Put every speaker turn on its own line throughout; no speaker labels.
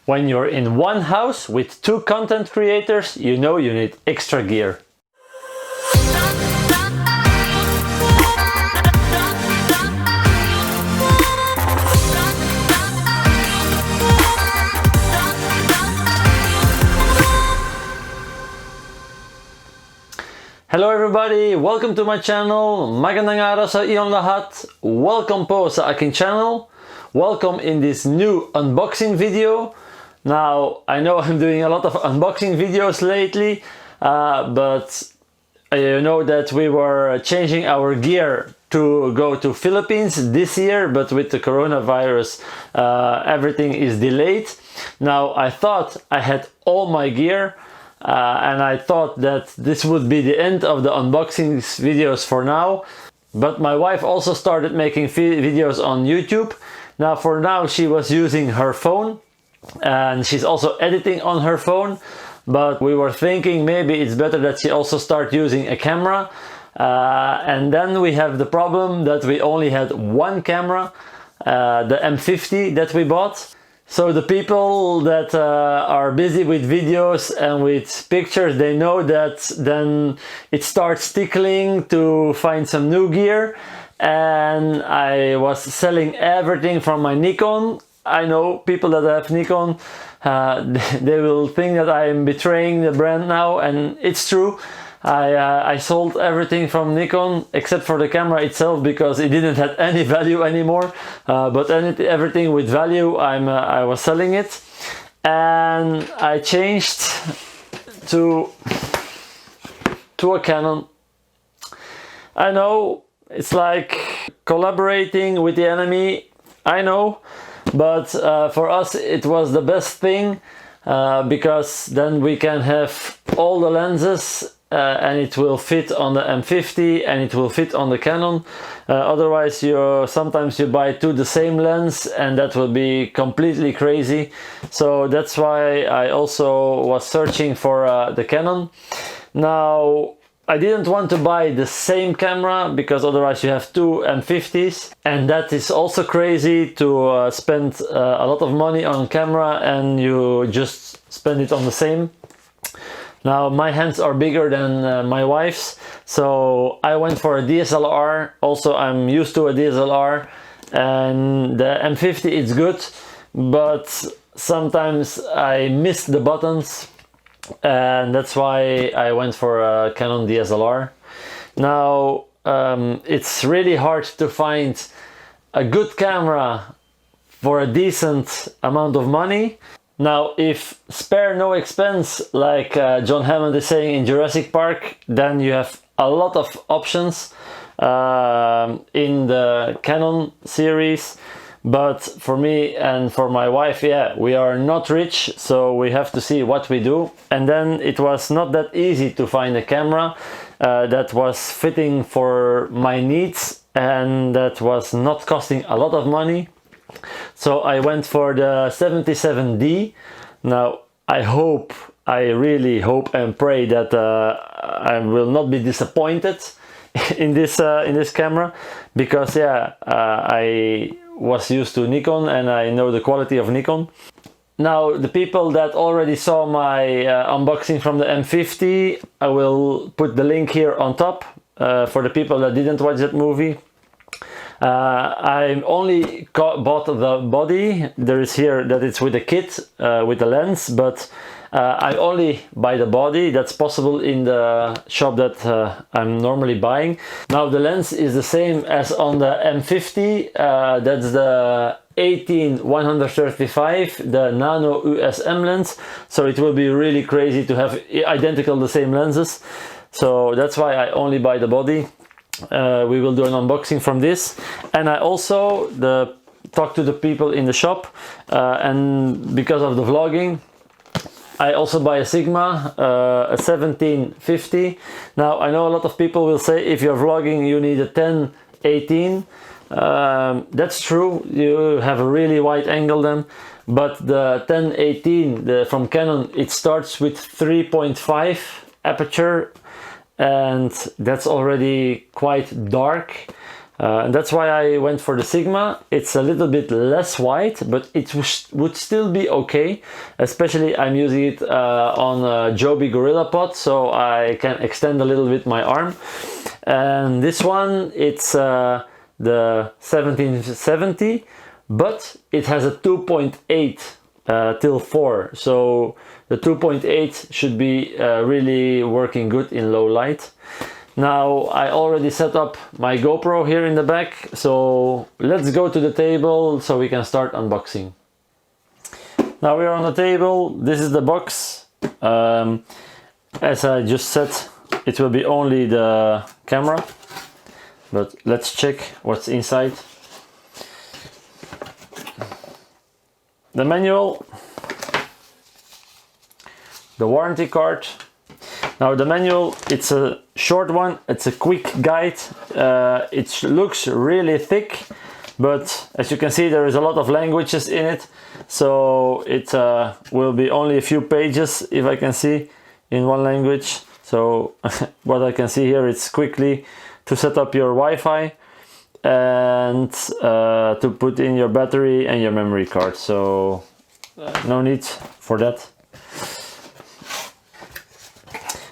When you're in one house with two content creators, you know you need extra gear. Hello everybody, welcome to my channel. Magandang araw sa iyong lahat. Welcome po sa aking channel. Welcome in this new unboxing video. Now, I know I'm doing a lot of unboxing videos lately, but you know that we were changing our gear to go to Philippines this year, but with the coronavirus, everything is delayed. Now, I thought I had all my gear, and I thought that this would be the end of the unboxing videos for now. But my wife also started making videos on YouTube. Now, for now, she was using her phone. And she's also editing on her phone, but we were thinking maybe it's better that she also start using a camera, and then we have the problem that we only had one camera, the M50 that we bought. So the people that are busy with videos and with pictures, they know that then it starts tickling to find some new gear. And I was selling everything from my Nikon. I know people that have Nikon, they will think that I am betraying the brand now, and it's true. I sold everything from Nikon except for the camera itself because it didn't have any value anymore. But everything with value, I was selling it, and I changed to a Canon. I know it's like collaborating with the enemy. I know. But for us it was the best thing because then we can have all the lenses and it will fit on the M50 and it will fit on the Canon. Otherwise sometimes you buy the same lens and that will be completely crazy. So that's why I also was searching for the Canon. Now, I didn't want to buy the same camera because otherwise you have two M50s, and that is also crazy to spend a lot of money on camera and you just spend it on the same. Now, my hands are bigger than my wife's, so I went for a DSLR. Also, I'm used to a DSLR, and the M50 is good, but sometimes I miss the buttons. And that's why I went for a Canon DSLR. Now, it's really hard to find a good camera for a decent amount of money. Now, if spare no expense, like John Hammond is saying in Jurassic Park, then you have a lot of options in the Canon series. But for me and for my wife, yeah, we are not rich, so we have to see what we do. And then it was not that easy to find a camera that was fitting for my needs and that was not costing a lot of money. So I went for the 77D. Now, I really hope and pray that I will not be disappointed in this camera, because yeah, I was used to Nikon and I know the quality of Nikon. Now, the people that already saw my unboxing from the M50, I will put the link here on top for the people that didn't watch that movie. I only bought the body. There is here that it's with a kit with the lens, but I only buy the body. That's possible in the shop that I'm normally buying. Now, the lens is the same as on the M50. That's the 18-135, the nano-USM lens. So it will be really crazy to have identical the same lenses. So that's why I only buy the body. We will do an unboxing from this. And I also talk to the people in the shop, and because of the vlogging, I also buy a Sigma, a 1750. Now, I know a lot of people will say if you're vlogging you need a 10-18. That's true, you have a really wide angle then, but the 10-18 from Canon, it starts with 3.5 aperture, and that's already quite dark. And that's why I went for the Sigma. It's a little bit less wide, but it would still be okay. Especially I'm using it on a Joby GorillaPod, so I can extend a little bit my arm. And this one, it's the 1770, but it has a 2.8 till 4. So the 2.8 should be really working good in low light. Now I already set up my GoPro here in the back, so let's go to the table so we can start unboxing. Now we're on the table. This is the box. As I just said, it will be only the camera, but let's check what's inside. The manual, the warranty card. Now the manual, it's a short one, it's a quick guide. It looks really thick, but as you can see there is a lot of languages in it, so it will be only a few pages if I can see in one language. So what I can see here, it's quickly to set up your Wi-Fi and to put in your battery and your memory card, so no need for that.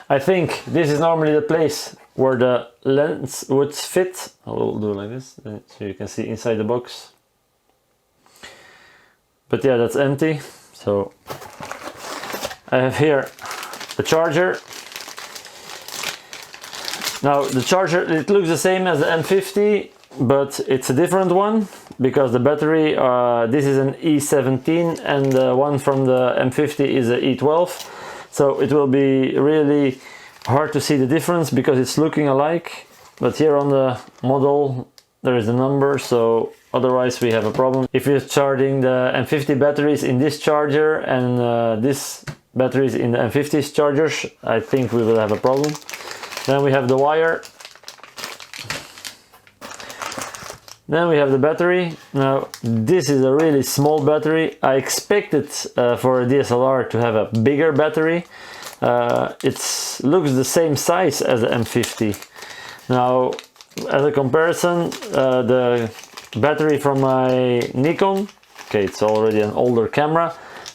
I think this is normally the place where the lens would fit. I will do it like this so you can see inside the box. But yeah, that's empty. So I have here the charger. Now the charger, it looks the same as the M50, but it's a different one because the battery, this is an E17 and the one from the M50 is a E12. So it will be really hard to see the difference because it's looking alike, but here on the model there is a number, so otherwise we have a problem. If you're charging the M50 batteries in this charger and this batteries in the M50's chargers, I think we will have a problem. Then we have the wire. Then we have the battery. Now this is a really small battery. I expected for a DSLR to have a bigger battery. It looks the same size as the M50. Now as a comparison, the battery from my Nikon, okay, it's already an older camera,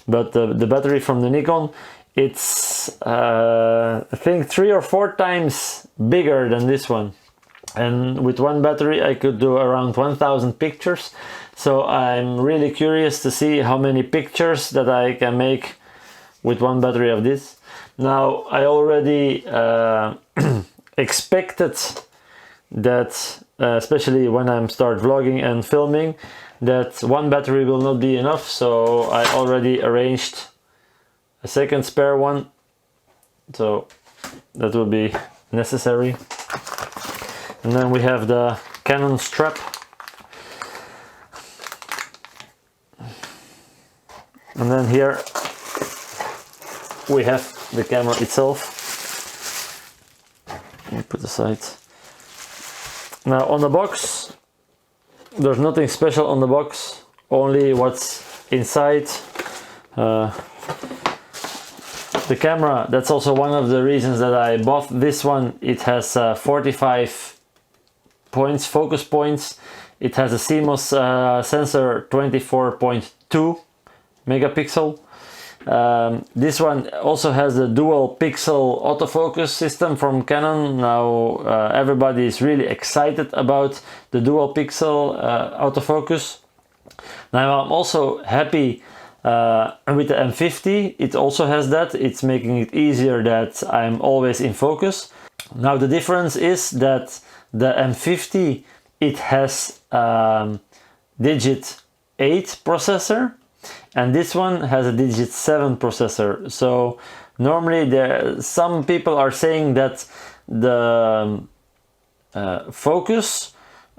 but the battery from the Nikon, it's I think 3 or 4 times bigger than this one. And with one battery I could do around 1000 pictures, so I'm really curious to see how many pictures that I can make with one battery of this. Now I already expected that, especially when I start vlogging and filming, that one battery will not be enough, so I already arranged a second spare one, so that will be necessary. And then we have the Canon strap. And then here we have the camera itself. Let me put aside. Now on the box, there's nothing special on the box, only what's inside. The camera, that's also one of the reasons that I bought this one. It has 45 points, focus points. It has a CMOS sensor 24.2 megapixel. This one also has the dual pixel autofocus system from Canon. Now everybody is really excited about the dual pixel autofocus. Now I'm also happy with the M50. It also has that. It's making it easier that I'm always in focus. Now the difference is that the M50, it has digit 8 processor, and this one has a digit 7 processor. So normally some people are saying that the focus,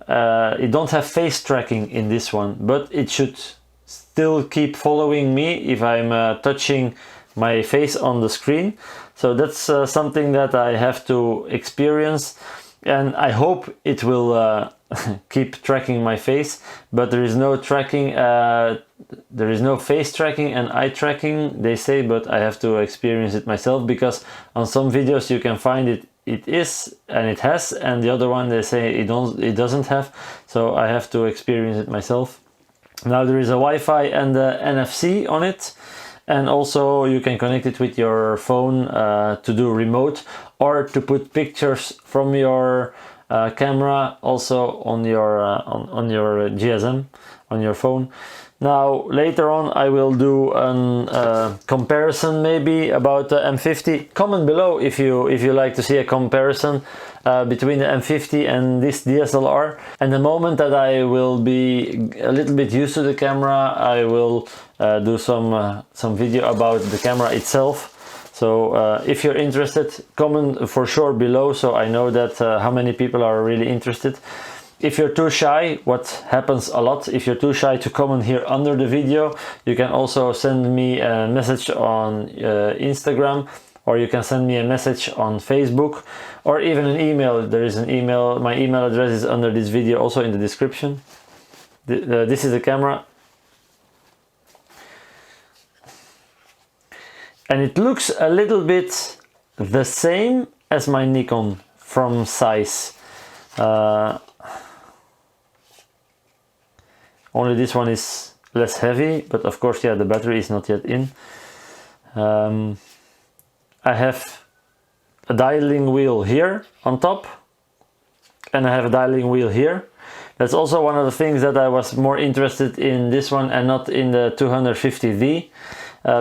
it don't have face tracking in this one, but it should still keep following me if I'm touching my face on the screen. So that's something that I have to experience, and I hope it will keep tracking my face, but there is no tracking, there is no face tracking and eye tracking, they say, but I have to experience it myself, because on some videos you can find it it is and it has, and the other one they say it doesn't have, so I have to experience it myself. Now there is a Wi-Fi and a NFC on it, and also you can connect it with your phone to do remote, or to put pictures from your camera also on your GSM, on your phone. Now later on I will do a comparison maybe about the M50. Comment below if you like to see a comparison between the M50 and this DSLR. And the moment that I will be a little bit used to the camera, I will do some video about the camera itself. So if you're interested, comment for sure below, so I know that how many people are really interested. If you're too shy, what happens a lot, if you're too shy to comment here under the video, you can also send me a message on Instagram, or you can send me a message on Facebook, or even an email. There is an email, my email address is under this video, also in the description. This is the camera. And it looks a little bit the same as my Nikon from size. Only this one is less heavy, but of course, yeah, the battery is not yet in. I have a dialing wheel here on top, and I have a dialing wheel here. That's also one of the things that I was more interested in this one and not in the 250V,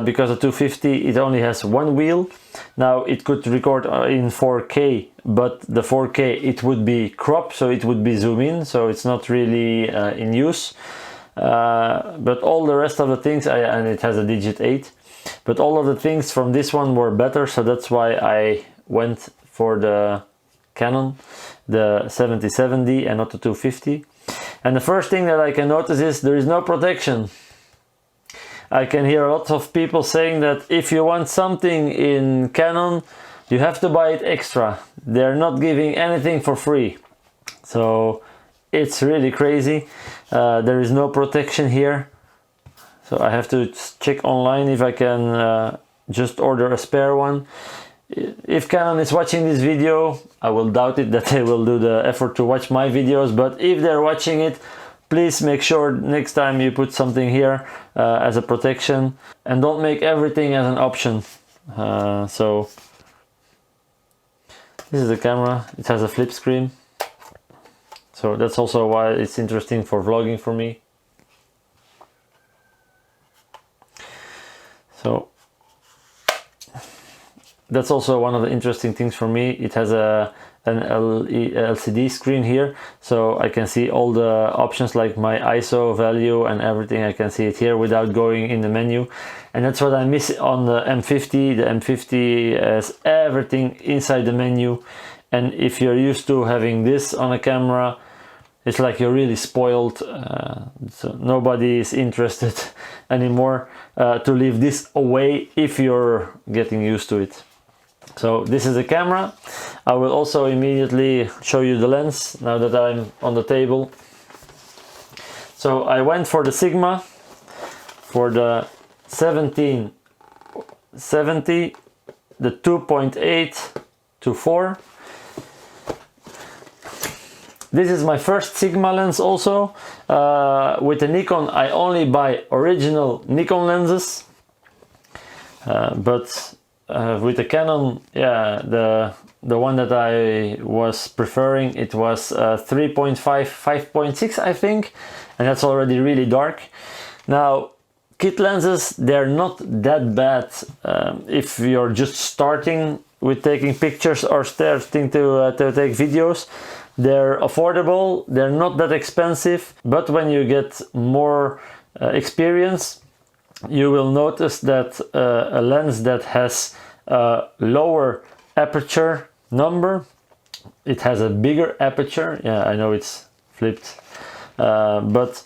because the 250, it only has one wheel. Now it could record in 4K, but the 4K, it would be crop, so it would be zoom in, so it's not really in use. But all the rest of the things, and it has a digit 8, but all of the things from this one were better, so that's why I went for the Canon, the 70-70 and not the 250. And the first thing that I can notice is there is no protection. I can hear a lot of people saying that if you want something in Canon, you have to buy it extra. They're not giving anything for free. So it's really crazy. There is no protection here. So I have to check online if I can just order a spare one. If Canon is watching this video, I will doubt it that they will do the effort to watch my videos, but if they're watching it, please make sure next time you put something here as a protection, and don't make everything as an option. So this is the camera. It has a flip screen, so that's also why it's interesting for vlogging for me. So that's also one of the interesting things for me. It has an LCD screen here, so I can see all the options like my ISO value and everything. I can see it here without going in the menu, and that's what I miss on the M50. The M50 has everything inside the menu, and if you're used to having this on a camera, it's like you're really spoiled. So nobody is interested anymore to leave this away if you're getting used to it. So this is the camera. I will also immediately show you the lens now that I'm on the table. So I went for the Sigma for the 1770, the 2.8 to 4. This is my first Sigma lens also. With the Nikon, I only buy original Nikon lenses, but with the Canon, yeah, the one that I was preferring, it was 3.5, 5.6 I think, and that's already really dark. Now kit lenses, they're not that bad if you're just starting with taking pictures or starting to take videos. They're affordable, they're not that expensive, but when you get more experience, you will notice that a lens that has a lower aperture number, it has a bigger aperture. Yeah, I know it's flipped, but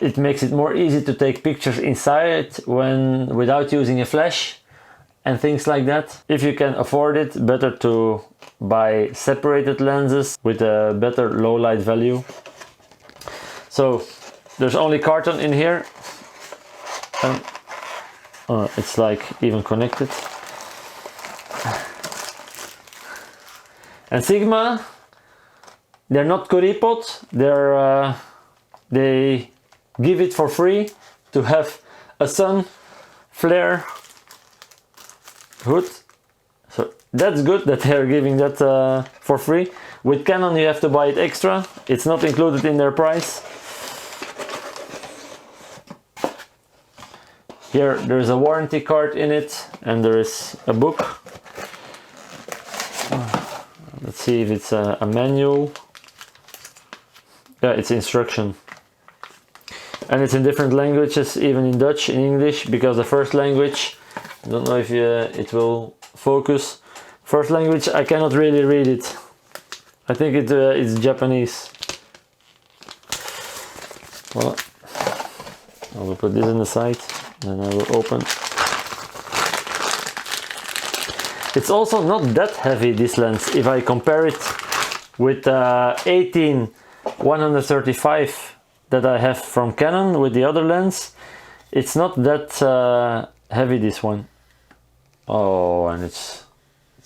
it makes it more easy to take pictures inside without using a flash and things like that. If you can afford it, better to buy separated lenses with a better low light value. So there's only carton in here, and it's like even connected. And Sigma, they're not kuripot, they give it for free to have a sun flare hood. So that's good that they're giving that for free. With Canon you have to buy it extra, it's not included in their price. Here there's a warranty card in it and there is a book. Let's see if it's a manual. Yeah, it's instruction. And it's in different languages, even in Dutch, in English, because the first language, I don't know if it will focus. First language, I cannot really read it. I think it's Japanese. Well, I will put this in the side, then I will open. It's also not that heavy, this lens, if I compare it with 18-135 that I have from Canon with the other lens. It's not that heavy, this one. Oh, and it's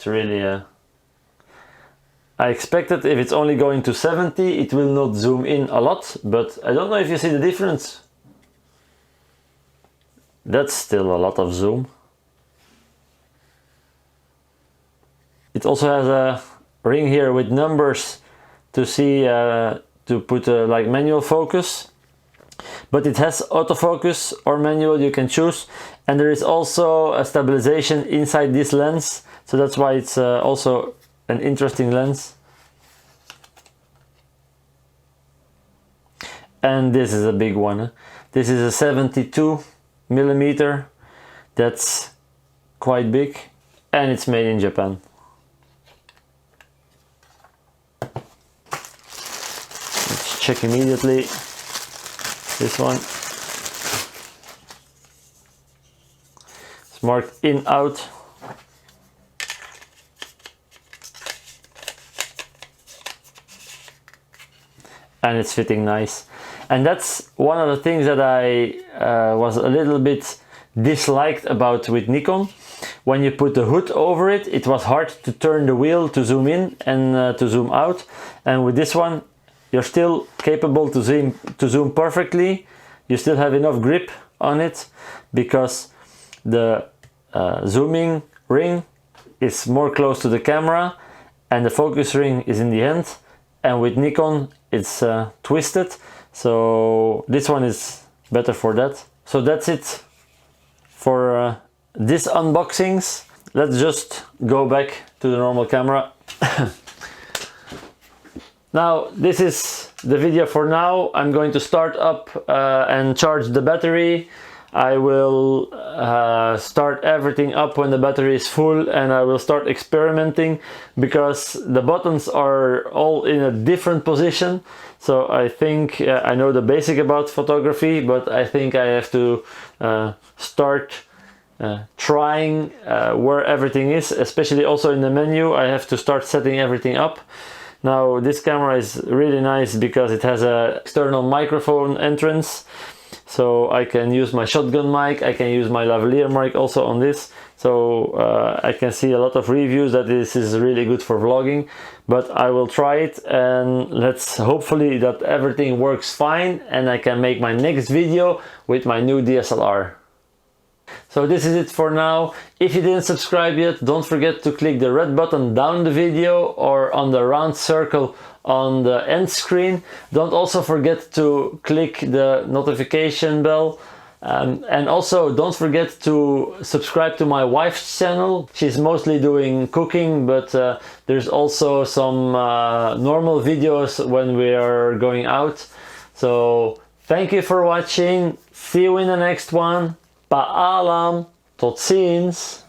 really I expected if it's only going to 70 it will not zoom in a lot, but I don't know if you see the difference. That's still a lot of zoom. It also has a ring here with numbers to see, to put like manual focus. But it has autofocus or manual, you can choose. And there is also a stabilization inside this lens. So that's why it's also an interesting lens. And this is a big one. This is a 72mm. That's quite big. And it's made in Japan. Let's check immediately. This one. It's marked in, out. And it's fitting nice. And that's one of the things that I was a little bit disliked about with Nikon. When you put the hood over it, it was hard to turn the wheel to zoom in and to zoom out. And with this one, you're still capable to zoom perfectly. You still have enough grip on it because the zooming ring is more close to the camera and the focus ring is in the end. And with Nikon, it's twisted. So this one is better for that. So that's it for this unboxings. Let's just go back to the normal camera. Now this is the video for now. I'm going to start up and charge the battery. I will start everything up when the battery is full, and I will start experimenting because the buttons are all in a different position. So I think I know the basic about photography, but I think I have to start trying where everything is, especially also in the menu. I have to start setting everything up. Now this camera is really nice because it has an external microphone entrance. So I can use my shotgun mic, I can use my lavalier mic also on this. So I can see a lot of reviews that this is really good for vlogging. But I will try it, and let's hopefully that everything works fine and I can make my next video with my new DSLR. So this is it for now. If you didn't subscribe yet, don't forget to click the red button down the video or on the round circle on the end screen. Don't also forget to click the notification bell. And also don't forget to subscribe to my wife's channel. She's mostly doing cooking, but there's also some normal videos when we are going out. So thank you for watching. See you in the next one. Paalam, tot ziens!